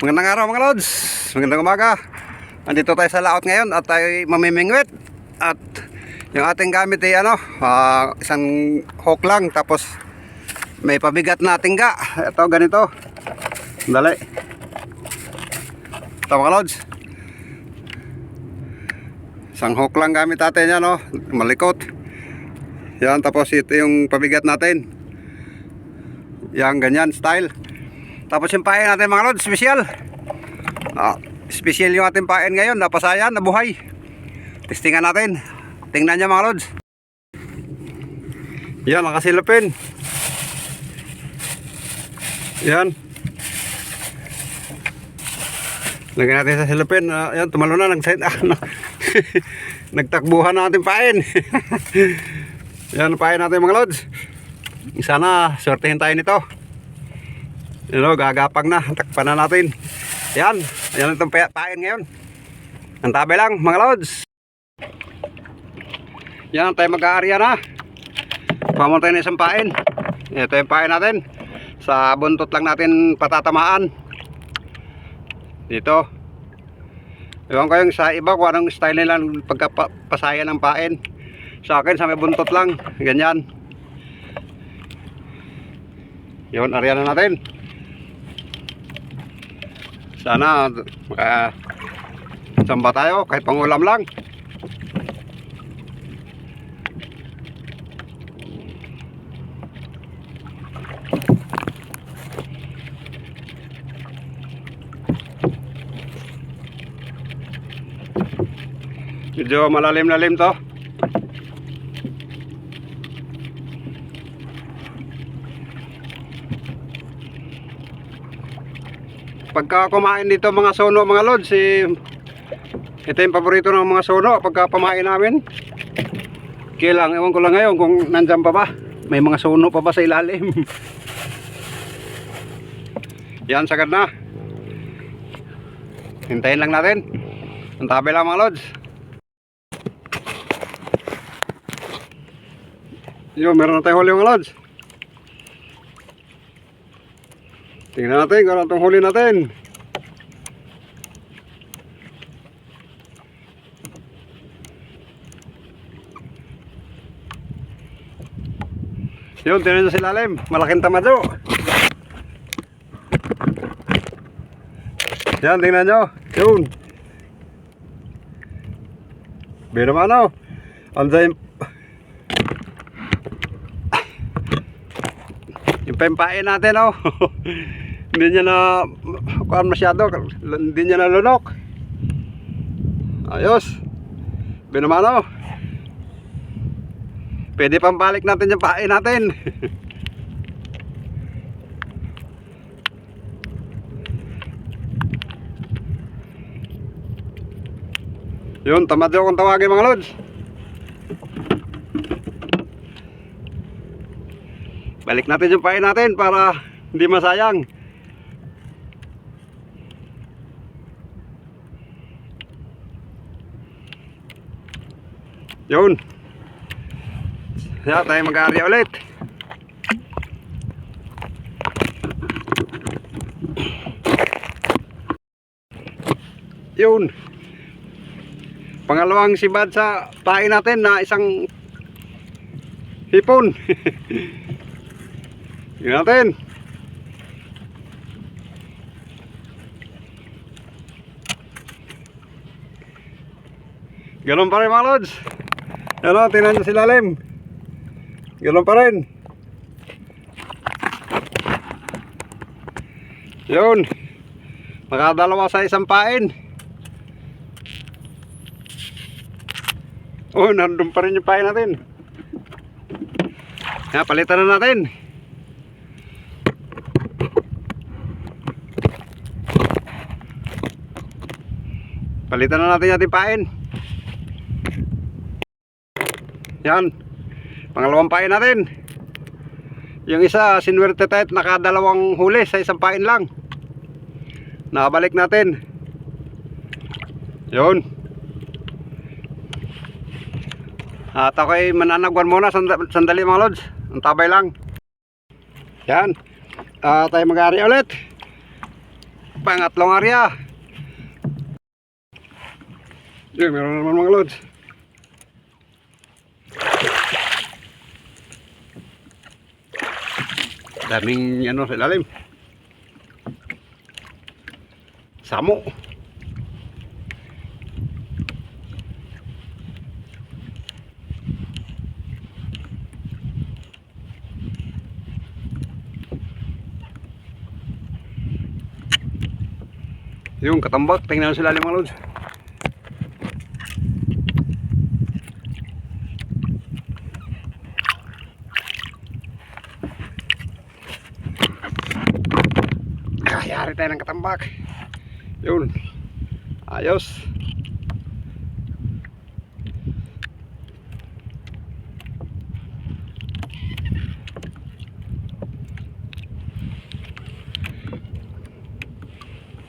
Magandang araw mga lods, magandang umaga. Andito tayo sa laot ngayon at tayo mamimingwit. At yung ating gamit ay isang hook lang. Tapos may pabigat na tingga. Ito ganito. Dali. Ito mga lods, isang hook lang gamit natin yan, malikot. Yan, tapos ito yung pabigat natin. Yan, ganyan style. Tapos yung pain natin mga lods, special. Special yung ating pain ngayon, napasayan, nabuhay. Testingan natin. Tingnan nyo mga lods. Yan, nakasilapin. Yan. Lagyan natin sa silapin. Yan, tumalo na. Nagtakbuhan na ating pain. Yan, pain natin mga lods. Sana, swertehin tayo nito. Gagapang na, takpan na natin. Yan itong pain ngayon. Antabi lang mga lods. Yan, tayo mag-aarya na. Pamuntay na isang pain. Ito yung pain natin. Sa buntot lang natin patatamaan. Dito. Ewan ko yung sa iba kung anong style nila pagkapasaya ng pain. Sa akin sa may buntot lang. Ganyan. Yun, arya na natin. Sana makasamba tayo kahit pangulam lang. Medyo malalim-lalim to. Pagka kumain dito mga sono mga lods, ito yung paborito ng mga sono pagka pamain namin. Kailang, ewan ko lang ngayon kung nandyan pa ba. May mga sono pa ba sa ilalim. Yan, sagad na. Hintayin lang natin. Ang tabi lang mga lods. Yun, meron na tayong huli mga lods. Tingnan natin kung anong huli natin. Yun, tingnan nyo sa ilalim. Malaking tamado. Yan, tingnan nyo. Yun. Biro naman Andiyan yung pampain natin hindi niya na kuhaan masyado, hindi niya na lunok. Ayos. Binamano. Pwede pang balik natin yung pain natin. Yun, tamado kung tawagin mga lods. Balik natin yung pain natin para hindi masayang. Yun. Kaya tayo mag-aarya ulit. Yun. Pangalawang sibad sa pain natin na isang hipon. Yun natin. Ganun pa rin mga lods. Tingnan nyo sila lim. Ganun pa rin. Yun. Nakadalawa sa isang pain. Nandun pa rin yung pain natin. Palitan na natin. Palitan na natin yung ating pain. Yan, pangalawang pain natin. Yung isa sinwerte tayo, nakadalawang huli sa isang pain lang. Nakabalik natin. Yun. At ako'y mananagwan muna sandali mga lods. Ang tabay lang. Yan. Tayo mag-aari ulit. Pangatlong area. Yun, meron naman mga lods. Daming ano sa ilalim. Samo. Yung katambak, tingnan sa ilalim mga lods. Yari tayo ng katambak. Yun. Ayos.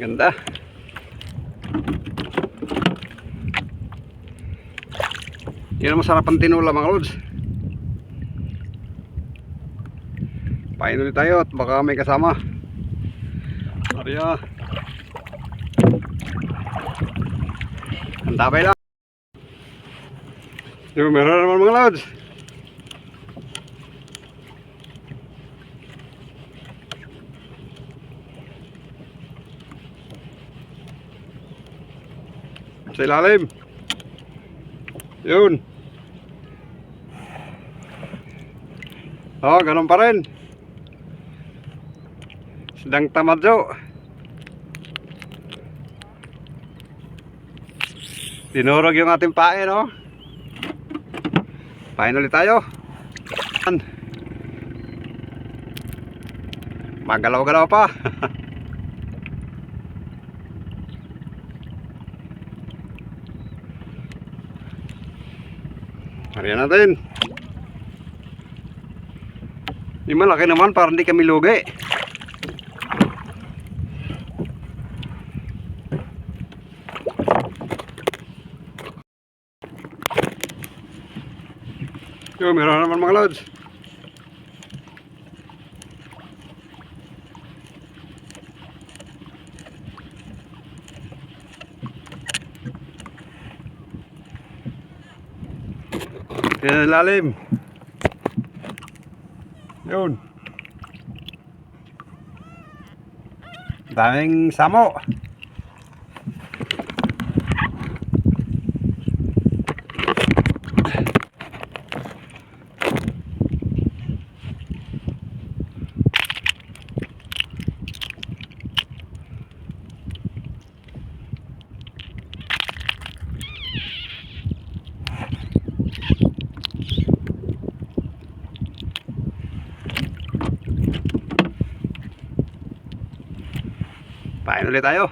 Ganda. Yan ang masarap ang tinula mga lods. Pain ulit tayo at baka may kasama. Arya. Ang tabay lang. Yung meron naman mga lods. Sa ilalim. Yun. Oh, ganun pa rin. Sedang tamadyo. Dinurog yung ating pain, no? Pain ulit tayo. Magalaw-galaw pa. Marihan natin. Yung malaki naman para hindi kami lugi. Yung meron naman mga lods. Yan ang lalim. Yun. Daming samo. Pain ulit tayo.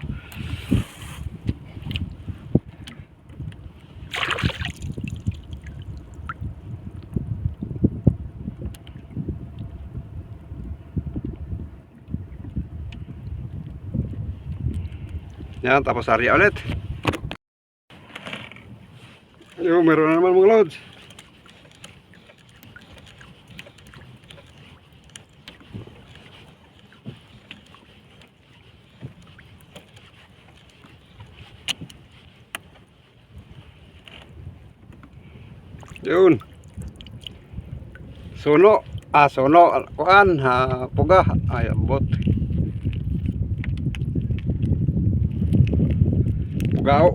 Yan, tapos area ulit. Yung meron naman mga lods. Yun. Suno. Suno. Kuan. Puga. Ay, bot. Pugao.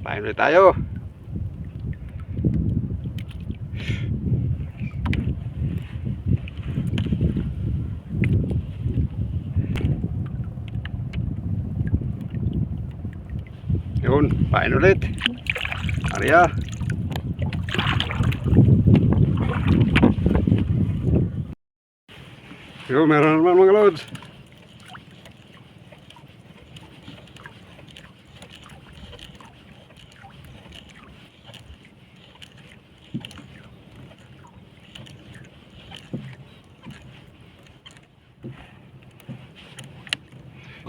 Pain ulit tayo. Yun, pain ulit. Arya. Yun, meron naman mga lods.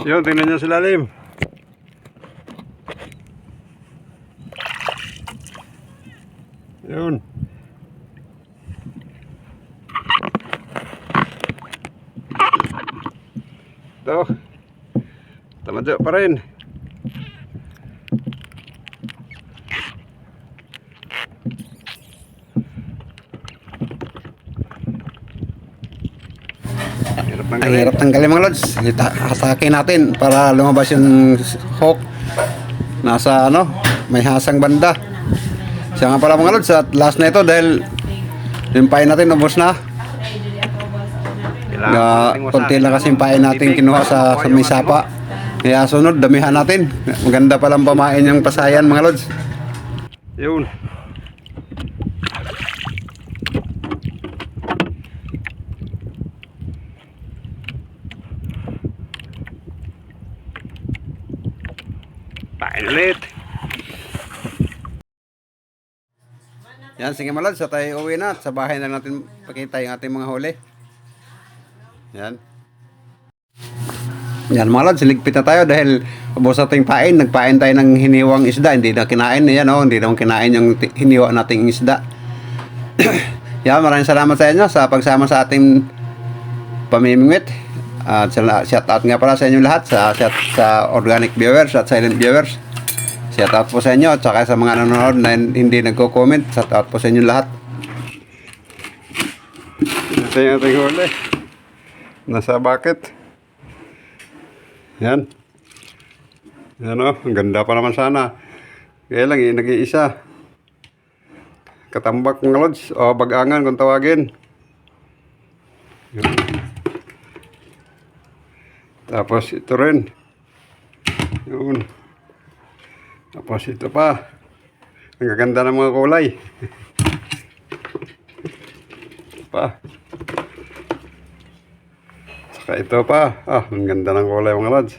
Yun, tingnan nyo sa lalim. Yun. Ito. Tamadyo pa rin. Ang hirap tanggalin mga lods. Hatakin natin para lumabas yung hook. Nasa ano, may hasang banda. Siya nga pala mga lods, at last na ito dahil yung pain natin ubos na. Konti lang kasi yung pain natin kinuha sa may sapa. Kaya sunod, damihan natin. Maganda palang pamain yung pasayan mga lods. Yun. Pain ulit. Yan, sige mga lods, sa tayo uwi na at sa bahay na natin pakita yung ating mga huli. Yan. Yan mga lods, ligpit na tayo dahil ubos ating pain. Nagpain tayo ng hiniwang isda, hindi na kinain. Yan o, hindi na kinain yung hiniwa nating isda. Yan, maraming salamat sa inyo sa pagsama sa ating pamimingwit. At shout out nga pala sa inyo lahat, sa organic viewers at silent viewers. Shout out po sa inyo at saka sa mga nanonood na hindi nagko-comment. Shout out po sa inyo lahat. Ito yung ating huli. Nasa bucket. Yan. Yan o, ang ganda pa naman sana. Kaya lang, nag-iisa. Katambak mga lods, o bagangan kung tawagin. Yan. Tapos ito rin. Yun. Tapos ito pa. Ang gaganda ng mga kulay. Ito pa. Saka ito pa. Ang ganda ng kulay mga lods.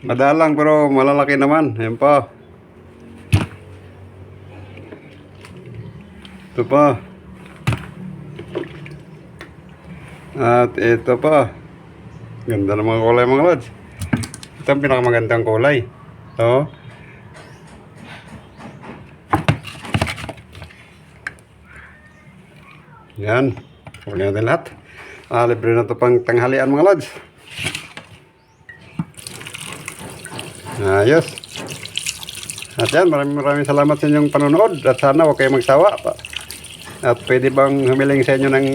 Madalang pero malalaki naman. Ayan pa. Ito pa. At ito pa. Ganda ng mga kulay mga lods. Ito ang pinakamagandang kulay. Ito. Yan. Huwag natin lahat. Libre na ito pang tanghalian mga lods. Ayos. At yan, maraming salamat sa inyong panonood. At sana huwag kayong magsawa. At pwede bang humiling sa inyo ng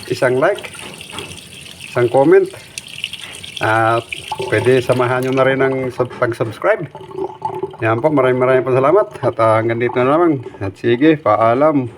isang like, isang comment. At pwede samahan nyo na rin ng pag-subscribe. Yan po, maraming salamat. At hanggang dito na lamang. At sige, paalam.